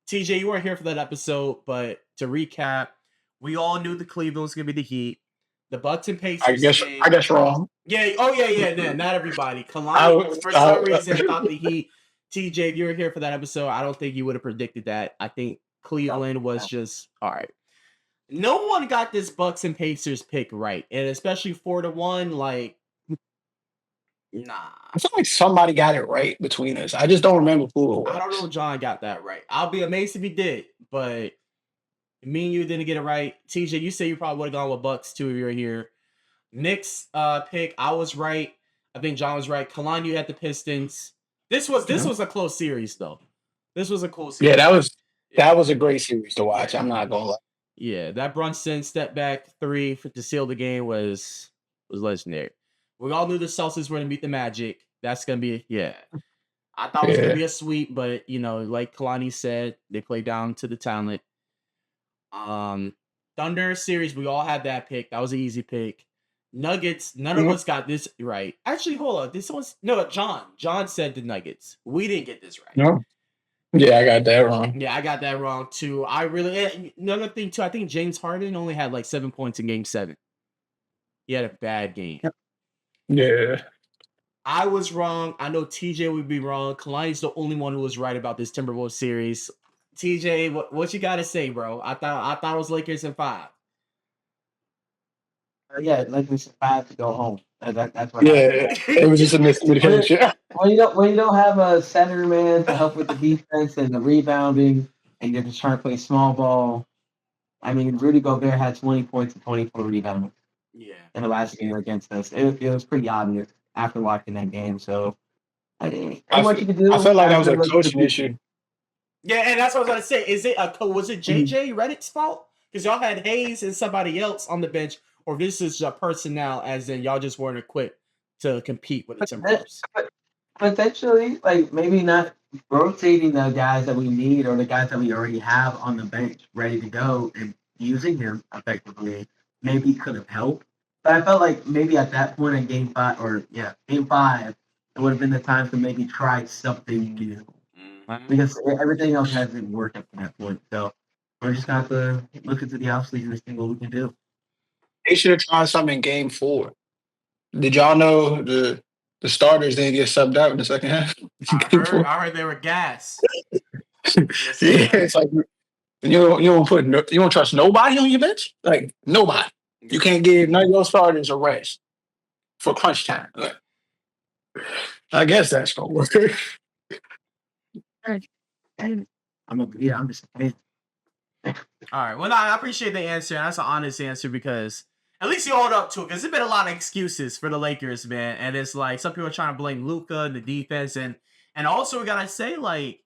TJ, you weren't here for that episode, but to recap, we all knew the Cleveland was going to be the Heat. The Bucks and I Pacers guess game. I guess wrong. Yeah. Oh, yeah. No, not everybody. I Kalani, was for some reason, thought the Heat. TJ, if you were here for that episode, I don't think you would have predicted that. I think Cleveland was just all right. No one got this Bucks and Pacers pick right, and especially 4-1. Like, nah. I feel like somebody got it right between us. I just don't remember who it I don't know was. if John got that right. I'll be amazed if he did, but me and you didn't get it right. TJ, you say you probably would have gone with Bucks too if you were here. Nick's pick, I was right. I think John was right. Kalani, you had the Pistons. This was a close series though. This was a cool series. Yeah, that was a great series to watch. I'm not gonna lie. Yeah, that Brunson step back three to seal the game was legendary. We all knew the Celtics were going to beat the Magic. That's going to be I thought it was going to be a sweep, but like Kalani said, they played down to the talent. Thunder series, we all had that pick. That was an easy pick. Nuggets, none of us got this right. Actually, hold on. This was John. John said the Nuggets. We didn't get this right. No. Yeah, I got that wrong. Yeah, I got that wrong too. Another thing too, I think James Harden only had like 7 points in game 7. He had a bad game. Yeah. I was wrong. I know TJ would be wrong. Kalani's the only one who was right about this Timberwolves series. TJ, what you got to say, bro? I thought it was Lakers in 5. Yeah, Lakers in 5 to go home. That's what. Yeah, it was just a miscommunication. When you don't have a center man to help with the defense and the rebounding, and you're just trying to play small ball. I mean, Rudy Gobert had 20 points and 24 rebounds. Yeah. In the last game against us, it was pretty obvious after watching that game. So, what you can do? I felt like that was a coaching issue. Yeah, and that's what I was going to say. Was it JJ Redick's fault? Because y'all had Hayes and somebody else on the bench, or this is your personnel, as in y'all just weren't equipped to compete with the Timberwolves? Potentially, like maybe not rotating the guys that we need or the guys that we already have on the bench ready to go and using them effectively maybe could have helped. But I felt like maybe at that point in game 5, it would have been the time to maybe try something new. Because everything else hasn't worked up to that point. So we're just going to have to look into the offseason and see what we can do. They should have tried something in game 4. Did y'all know the starters didn't get subbed out in the second half? I heard they were gas. It's like you don't trust nobody on your bench? Like nobody. You can't give none of your starters a rest for crunch time. I guess that's gonna work. I'm just saying. All right. Well, I appreciate the answer. And that's an honest answer because at least you hold up to it. Because there's been a lot of excuses for the Lakers, man. And it's like some people are trying to blame Luka and the defense. And also we gotta say, like,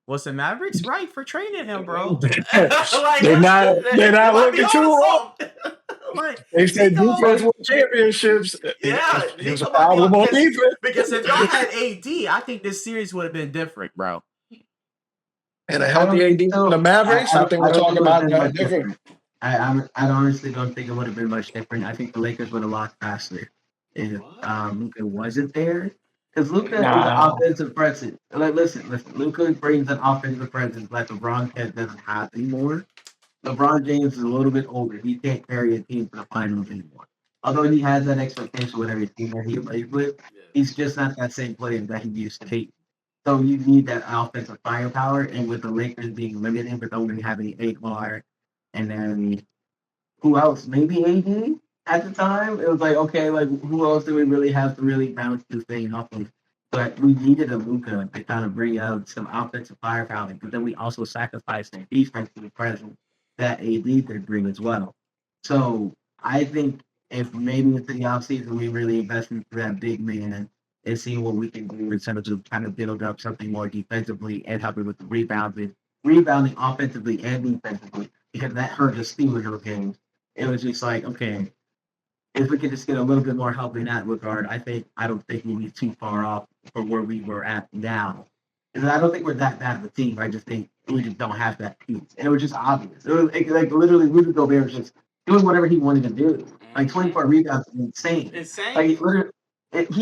was the Mavericks right for trading him, bro? They're not looking too wrong. They said defense won championships. Yeah, it was a problem on defense. Because if y'all had AD, I think this series would have been different, bro. And a healthy AD on the Mavericks, I think we're talking about that different. I honestly don't think it would have been much different. I think the Lakers would have lost faster if Luka wasn't there. Because Luka is an offensive presence. Like, listen, Luka brings an offensive presence like LeBron doesn't have anymore. LeBron James is a little bit older. He can't carry a team to the finals anymore. Although he has that expectation with every team that he plays with, he's just not that same player that he used to be. So you need that offensive firepower, and with the Lakers being limited with only having 8 more, and then who else? Maybe AD at the time. It was like, okay, like who else do we really have to really bounce this thing off of? But we needed a Luka to kind of bring out some offensive firepower, but then we also sacrificed the defensive presence that AD could bring as well. So I think if maybe into the offseason we really invest into that big man and see what we can do in terms of kind of build up something more defensively and helping with the rebounding offensively and defensively, because that hurt the Steelers of games. It was just like, okay, if we could just get a little bit more help in that regard, I don't think we'll be too far off from where we were at now. And I don't think we're that bad of a team. I just think we just don't have that piece. And it was just obvious. It was like literally Rudy Gobert was just doing whatever he wanted to do. Like 24 rebounds is insane. Like literally,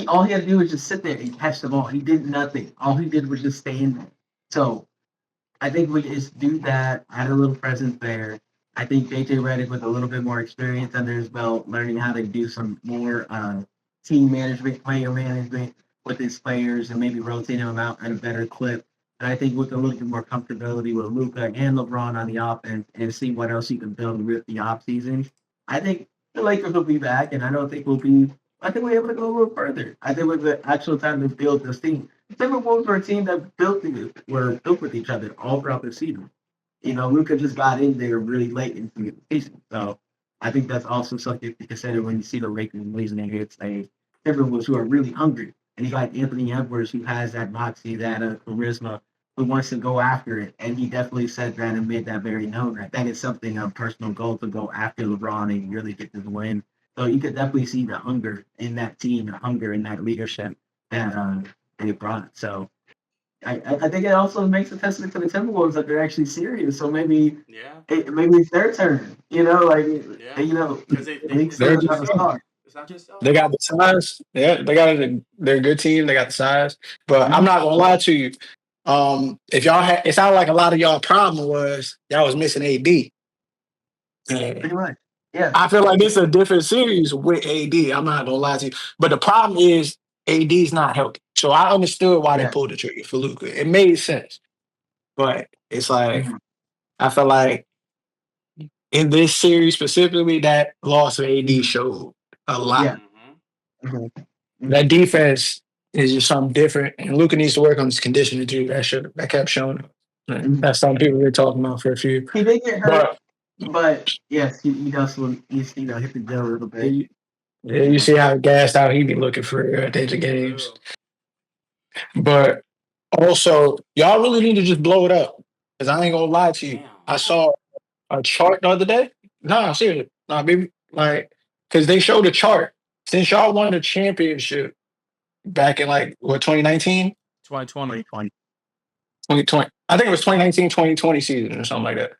all he had to do was just sit there and catch the ball. He did nothing. All he did was just stand there. So I think we just do that, add a little presence there. I think JJ Redick with a little bit more experience under his belt, learning how to do some more team management, player management with his players, and maybe rotating them out at a better clip. And I think with a little bit more comfortability with Luca and LeBron on the offense, and see what else you can build with the off season, I think the Lakers will be back, and I don't think we'll be. I think we're able to go a little further. I think with the actual time to build this team, Timberwolves were a team that were built with each other all throughout the season. You know, Luca just got in there really late into the season. So I think that's also something to consider when you see the Lakers losing their hits. They Timberwolves who are really hungry. And you got Anthony Edwards who has that moxie, that charisma, who wants to go after it. And he definitely said that and made that very known. I think it's something a personal goal to go after LeBron and really get this win. So you could definitely see the hunger in that team, the hunger in that leadership that they brought. So I think it also makes a testament to the Timberwolves that they're actually serious. So maybe maybe it's their turn. You know, like because They're just it's not just they got the size. Yeah, they're a good team. They got the size. But I'm not gonna lie to you. If y'all had, it sounded like a lot of y'all problem was y'all was missing AD. pretty much. Yeah. I feel like this is a different series with AD. I'm not gonna lie to you. But the problem is AD's not healthy. So I understood why they pulled the trigger for Luka. It made sense. But it's like I feel like in this series specifically, that loss of AD showed a lot. Yeah. That defense is just something different, and Luka needs to work on his conditioning too. That kept showing up. That's something people were talking about for a few. He did get hurt, but yes, he does. He's hit the gym a little bit. Yeah, you see how gassed out he be looking for at the end of games. But also, y'all really need to just blow it up. Because I ain't gonna lie to you. I saw a chart the other day. Nah, seriously. Nah, baby. Like, because they showed a chart. Since y'all won the championship back in like what 2019? 2020. 2020. I think it was 2019, 2020 season or something like that.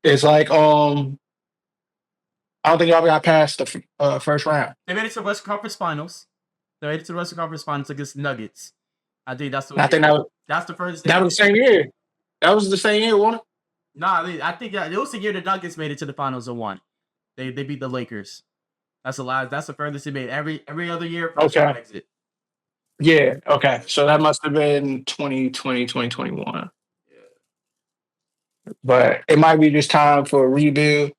It's like I don't think y'all got past the first round. They made it to the Western Conference Finals. They made it to the Western Conference Finals against Nuggets. I think that's the. That's the first. That was the same year. That was the same year, wasn't it? Nah, I think it was the year the Nuggets made it to the finals and won. They beat the Lakers. That's the last. That's the furthest they made. Every other year. Exit. Yeah. Okay. So that must have been 2020, 2021. Yeah. But it might be just time for a rebuild.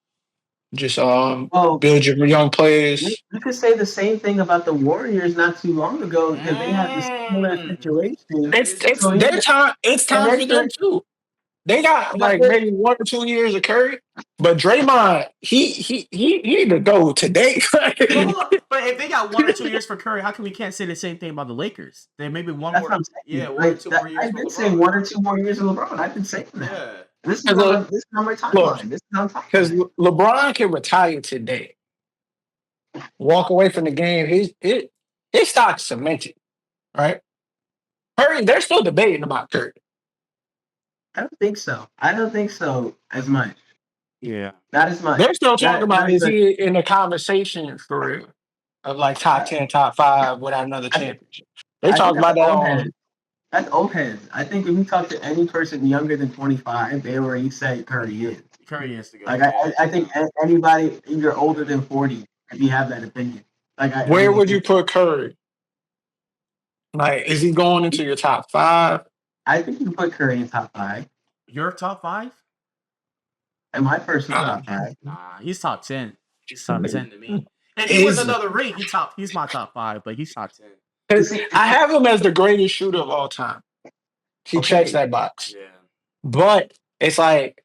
Just build your young players. You could say the same thing about the Warriors not too long ago because they had the similar situation. It's time for them too. They got like maybe 1 or 2 years of Curry, but Draymond, he need to go today. But if they got 1 or 2 years for Curry, how come we can't say the same thing about the Lakers? They maybe one more. Yeah, 1 or 2 more years. I've been saying 1 or 2 more years of LeBron. I've been saying that. Yeah. This is on my timeline. Because LeBron can retire today, walk away from the game. His stock's cemented, right? Curry, they're still debating about Curry. I don't think so. I don't think so as much. Yeah. Not as much. They're still talking about is he in the conversation for real of like top 10, top 5 without another championship. They talk about that. That's old heads. I think if you talk to any person younger than 25, they already say Curry is. Curry is to go. Like I think anybody you're older than 40, if you have that opinion. Like where would you put Curry? Like, is he going into your top 5? I think you can put Curry in top 5. Your top 5? And my personal top 5. Nah, he's top 10. He's top 10 to me. And he was another ring. He's my top 5, but he's top 10. I have him as the greatest shooter of all time. He checks that box. Yeah. But it's like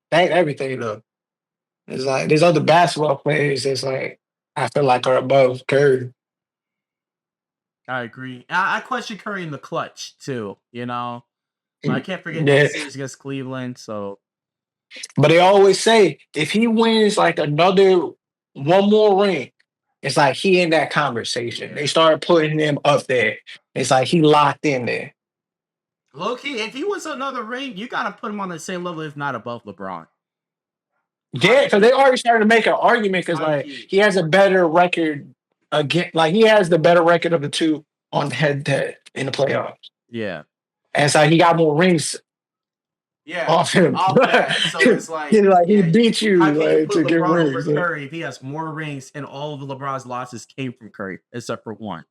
that ain't everything though. It's like there's other basketball players that's like I feel like are above Curry. I agree. I question Curry in the clutch too, you know. But I can't forget that series against Cleveland, so but they always say if he wins like another 1 more ring, it's like he in that conversation. They started putting him up there. It's like he locked in there. Low-key, if he wins another ring, you gotta put him on the same level, if not above LeBron. Yeah, because they already started to make an argument because like he has a better record again. Like he has the better record of the two on head-to-head in the playoffs. Yeah. And it's like he got more rings off him. Off that. So it's like, he beat you how can you like put to get LeBron over rings. Curry if he has more rings and all of LeBron's losses came from Curry except for one?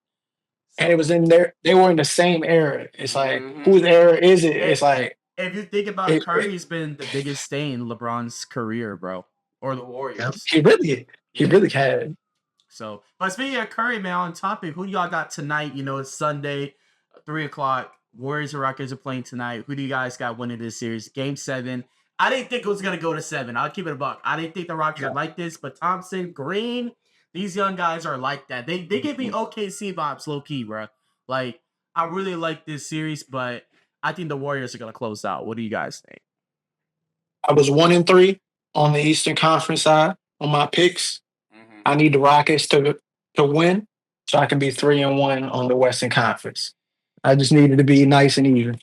And it was in there. They were in the same era. It's like, Mhm. whose era is it? It's like, if you think about it, Curry's been the biggest stain in LeBron's career, bro, or the Warriors. he really had. So, but speaking of Curry, man, on topic, who y'all got tonight? You know, it's Sunday, 3:00. Warriors and Rockets are playing tonight. Who do you guys got winning this series? Game 7. I didn't think it was gonna go to 7. I'll keep it a buck. I didn't think the Rockets would like this, but Thompson, Green, these young guys are like that. They give me OKC vibes, low key, bro. Like, I really like this series, but I think the Warriors are gonna close out. What do you guys think? I was 1-3 on the Eastern Conference side on my picks. I need the Rockets to win, so I can be 3-1 on the Western Conference. I just needed to be nice and even.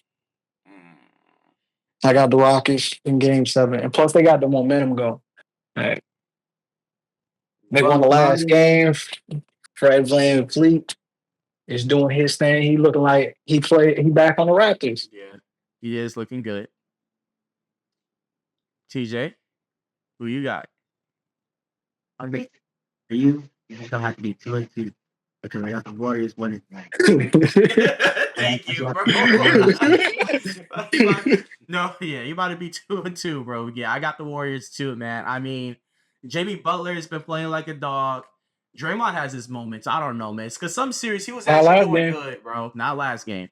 I got the Rockets in Game 7, and plus they got the momentum going. Right. They won the last game. Fred VanVleet is doing his thing. He looking like he back on the Raptors. Yeah, he is looking good. TJ, who you got? I think for you don't have to be 2-2 because I got the Warriors winning tonight. Thank you, bro. No, yeah, you about to be 2-2, bro. Yeah, I got the Warriors too, man. I mean, Jimmy Butler has been playing like a dog. Draymond has his moments. I don't know, man. Because some series he was actually doing good, bro. Not last game,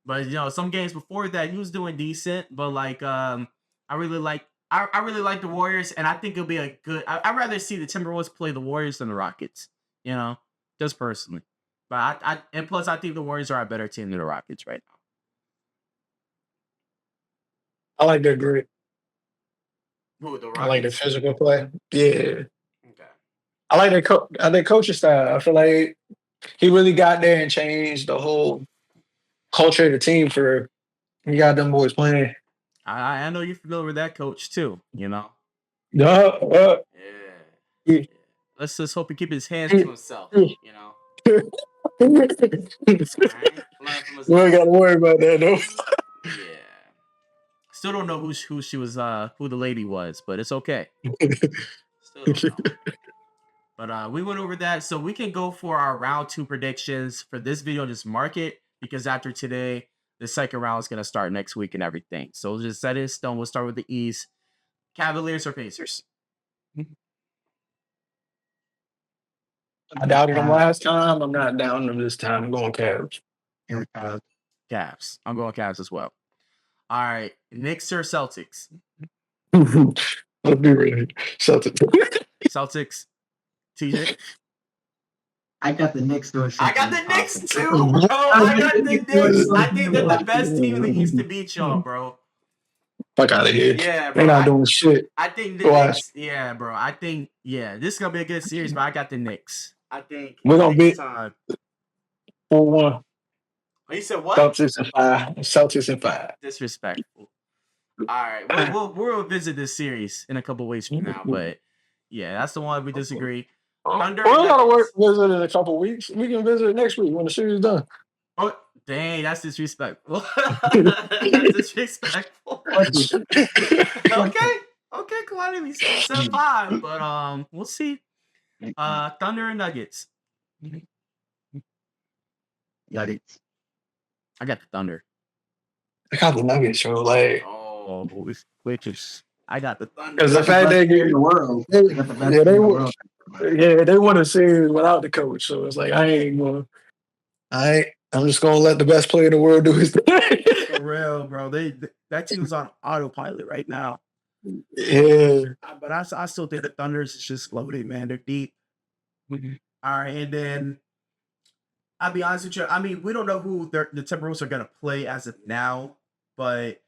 but you know, some games before that he was doing decent. But like, I really like the Warriors, and I think it'll be a good. I'd rather see the Timberwolves play the Warriors than the Rockets. You know, just personally. But and plus I think the Warriors are a better team than the Rockets right now. I like their grit. Who, the Rockets? I like their physical play. Yeah. Okay. I like their coaching style. I feel like he really got there and changed the whole culture of the team for he got them boys playing. I know you're familiar with that coach too, you know? Yeah. Let's just hope he keep his hands to himself, you know? We ain't got to worry about that though. Yeah. Still don't know who she was, who the lady was, but it's okay. Still don't know. But we went over that, so we can go for our round 2 predictions for this video. Just mark it because after today, the second round is gonna start next week and everything. So we'll just set it in stone. We'll start with the East. Cavaliers or Pacers? I doubted them last time. I'm not doubting them this time. I'm going Cavs. Cavs. I'm going Cavs as well. All right, Knicks or Celtics? Let's be real. Celtics. Celtics. TJ? I got the Knicks doing I got the Knicks too, bro. I got the Knicks. I think they're the best team in the East to beat y'all, bro. Fuck out of here. Yeah, bro. They're not doing shit. I think the Knicks. Yeah, bro. I think, this is going to be a good series, but I got the Knicks. I think we're going to be 4-1. You said what? Celtics in 5. Disrespectful. All right. We'll visit this series in a couple weeks from now, but yeah, that's the one we disagree. Thunder. We gotta visit in a couple weeks. We can visit next week when the series is done. Oh, dang, that's disrespectful. That's disrespectful. Okay, Kalani, 7-5, but we'll see. Thunder and Nuggets. Nuggets. I got the Thunder. I got the Nuggets, bro. Like, witches. I got the Thunder. Because the fact they get in the world, they want a series without the coach. So it's like I'm just gonna let the best player in the world do his thing. For real, bro. That team's on autopilot right now. Yeah, but I still think the Thunders is just floating, man. They're deep. Mm-hmm. All right, and then I'll be honest with you. I mean, we don't know who the Timberwolves are gonna play as of now, but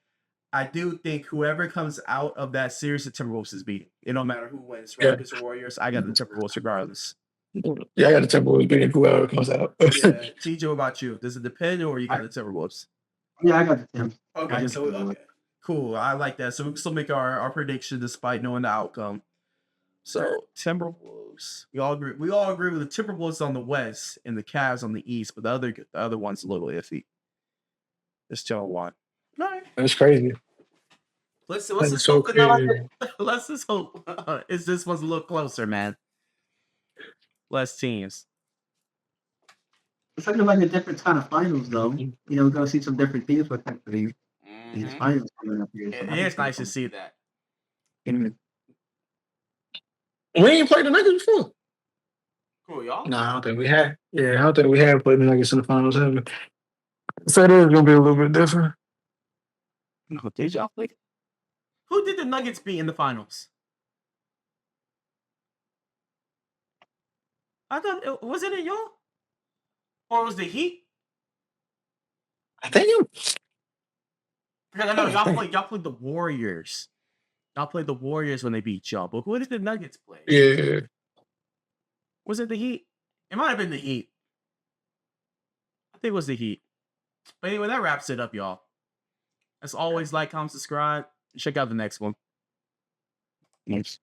I do think whoever comes out of that series, the Timberwolves is beating. It don't matter who wins, Rockets or Warriors. I got the Timberwolves regardless. Yeah, I got the Timberwolves beating whoever comes out. TJ, what about you? Does it depend, or you got the Timberwolves? Yeah, I got the Timberwolves. Okay, cool. I like that. So we can still make our prediction despite knowing the outcome. So Timberwolves, we all agree. We all agree with the Timberwolves on the West and the Cavs on the East, but the other one's a little iffy. It's still 1. All right. That's crazy. Let's That's just so hope crazy. let's just hope is this one's a little closer, man. Less teams. It's looking like a different kind of finals, though. You know, we're gonna see some different teams potentially. These finals coming up here. So It is nice to see that. We ain't played the Nuggets before. Cool, y'all. No, I don't think we had. Yeah, I don't think we had played the Nuggets in the finals ever. So it is gonna be a little bit different. No, did y'all play? Who did the Nuggets beat in the finals? I thought was it y'all? Or was the Heat? I think Because I know y'all played the Warriors. Y'all played the Warriors when they beat y'all. But who did the Nuggets play? Yeah. Was it the Heat? It might have been the Heat. I think it was the Heat. But anyway, that wraps it up, y'all. As always, like, comment, subscribe. Check out the next one. Nice.